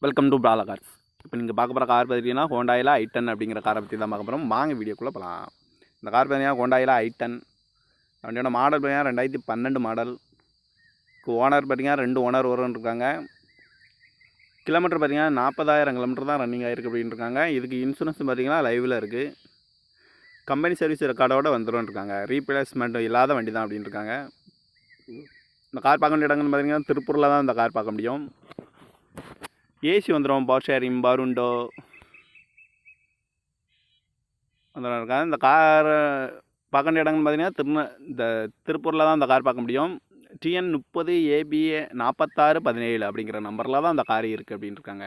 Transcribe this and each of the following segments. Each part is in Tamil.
Welcome to Bala cars. இப்போ நீங்கள் பார்க்க போகிற கார் பார்த்தீங்கன்னா ஹோண்டாயில் i10 அப்படிங்கிற காரை பற்றி தான் பார்க்க போகிறோம். வாங்க வீடியோக்குள்ளே போகலாம். இந்த கார் பார்த்தீங்கன்னா ஹோண்டாயில் i10 வண்டியோட மாடல் பார்த்தீங்கன்னா 2012 மாடல். ஓனர் பார்த்தீங்கன்னா 2 ஓனர் வரும்னு இருக்காங்க. கிலோமீட்டர் பார்த்தீங்கன்னா 40,000 கிலோமீட்டர் தான் ரன்னிங் ஆகிருக்கு அப்படின்னு இருக்காங்க. இதுக்கு இன்சூரன்ஸ் பார்த்தீங்கன்னா லைவில் இருக்குது. கம்பெனி சர்வீஸ் ரெக்கார்டோட வந்துடும் இருக்காங்க. ரீப்ளேஸ்மெண்ட் இல்லாத வண்டி தான் அப்படின்னு இருக்காங்க. இந்த கார் பார்க்க வேண்டிய இடங்கள்னு பார்த்தீங்கன்னா திருப்பூரில் தான் இந்த கார் பார்க்க முடியும். ஏசி வந்துடும், பவர் ஷேரிங், பவர் விண்டோ வந்துடும் இருக்காங்க. இந்த கார் பார்க்க வேண்டிய இடங்கள்னு பார்த்தீங்கன்னா இந்த திருப்பூரில் தான் இந்த கார் பார்க்க முடியும். TN 30 ABA 4617 அப்படிங்கிற நம்பரில் தான் இந்த கார் இருக்குது அப்படின்னு இருக்காங்க.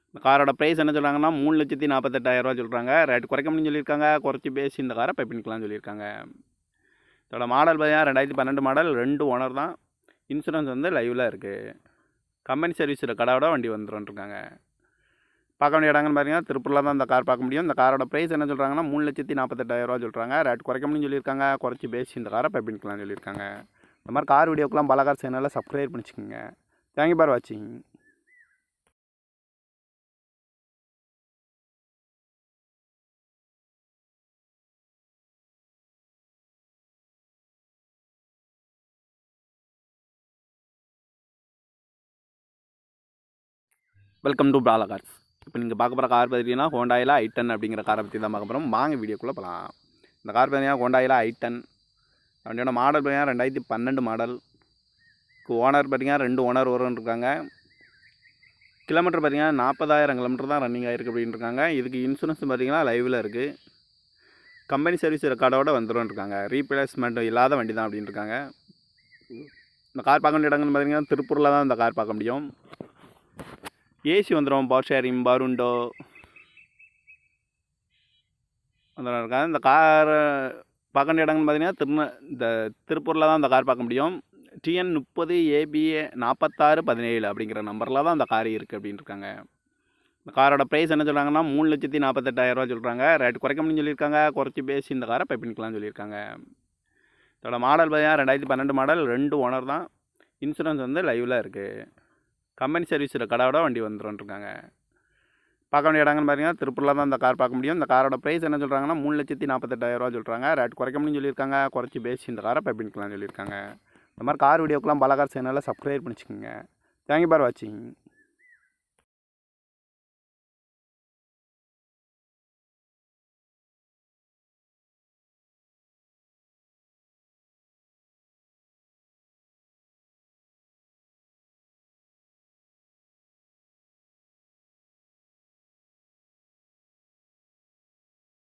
இந்த காரோட ப்ரைஸ் என்ன சொல்கிறாங்கன்னா 3,48,000 சொல்கிறாங்க. ரேட் குறைக்க முடியும்னு சொல்லியிருக்காங்க. குறைச்சி பேசி இந்த காரை பை பண்ணிக்கலாம்னு சொல்லியிருக்காங்க. இதோட மாடல் பார்த்தீங்கன்னா 2012 மாடல், 2 ஓனர் தான். இன்சூரன்ஸ் வந்து லைவில் இருக்குது. கம்பெனி சர்வீஸ் ரெக்கார்டோட வண்டி வந்துடும் இருக்காங்க. பார்க்க வேண்டிய இடங்கள்னு பார்த்தீங்கன்னா திருப்பூரில் தான் இந்த கார் பார்க்க முடியும். இந்த காரோட ப்ரைஸ் என்ன சொல்கிறாங்கன்னா 3,48,000 சொல்கிறாங்க. ரேட் குறைக்க முடியும்னு சொல்லியிருக்காங்க. குறைச்சி பேசி இந்த காரை பை பண்ணிக்கலாம்னு சொல்லியிருக்காங்க. இந்த மாதிரி கார் வீடியோக்கெலாம் பாலா கார் சேனலில் சப்ஸ்கிரைப் பண்ணிச்சுக்கோங்க. தேங்க்யூ ஃபார் வாட்சிங். Welcome to Bala cars. இப்போ நீங்கள் பார்க்க போகிற கார் பார்த்தீங்கன்னா ஹோண்டாயில் i10 அப்படிங்கிற காரை பற்றி தான் பார்க்க போகிறோம். வாங்க வீடியோக்குள்ளே போகலாம். இந்த கார் பார்த்தீங்கன்னா ஹோண்டாயில் i10 வண்டியோட மாடல் பார்த்தீங்கன்னா 2012 மாடல். ஓனர் பார்த்தீங்கன்னா 2 ஓனர் வரும்னு இருக்காங்க. கிலோமீட்டர் பார்த்தீங்கன்னா 40,000 கிலோமீட்டர் தான் ரன்னிங் ஆகிருக்கு அப்படின்னு இருக்காங்க. இதுக்கு இன்சூரன்ஸ் பார்த்தீங்கன்னா லைவில் இருக்குது. கம்பெனி சர்வீஸ் ரெக்கார்டோட வந்துடும் இருக்காங்க. ரீப்ளேஸ்மெண்ட் இல்லாத வண்டி தான் அப்படின்னு இருக்காங்க. இந்த கார் பார்க்க வேண்டிய இடங்கள்னு பார்த்தீங்கன்னா திருப்பூரில் தான் இந்த கார் பார்க்க முடியும். ஏசி வந்துடும், பவர் ஷேரிங், பவர் விண்டோ வந்துடும் இருக்காங்க. இந்த கார் பார்க்க வேண்டிய இடங்கள்னு பார்த்தீங்கன்னா இந்த திருப்பூரில் தான் இந்த கார் பார்க்க முடியும். TN 30 ABA 4617 அப்படிங்கிற நம்பரில் தான் இந்த கார் இருக்குது அப்படின்னு இருக்காங்க. இந்த காரோட ப்ரைஸ் என்ன சொல்கிறாங்கன்னா 3,48,000 சொல்கிறாங்க. ரேட் குறைக்க முடியும்னு சொல்லியிருக்காங்க. குறைச்சி பேசி இந்த காரை பை பண்ணிக்கலாம்னு சொல்லியிருக்காங்க. இதோட மாடல் பார்த்தீங்கன்னா 2012 மாடல், 2 ஓனர் தான். இன்சூரன்ஸ் வந்து லைவில் இருக்குது. கம்பெனி சர்வீஸ் ரெக்கார்டோட வண்டி வந்துடும் இருக்காங்க. பார்க்க வேண்டிய இடங்கள்னு பார்த்தீங்கன்னா திருப்பூரில் தான் இந்த கார் பார்க்க முடியும். இந்த காரோட ப்ரைஸ் என்ன சொல்கிறாங்கன்னா 3,48,000 சொல்கிறாங்க. ரேட் குறைக்க முடியும்னு சொல்லியிருக்காங்க. குறைச்சி பேசி இந்த காரை பை பண்ணிக்கலாம்னு சொல்லியிருக்காங்க. இந்த மாதிரி கார் வீடியோக்கெலாம் பாலா கார் சேனலில் சப்ஸ்கிரைப் பண்ணிச்சுக்கோங்க. தேங்க்யூ ஃபார் வாட்சிங்.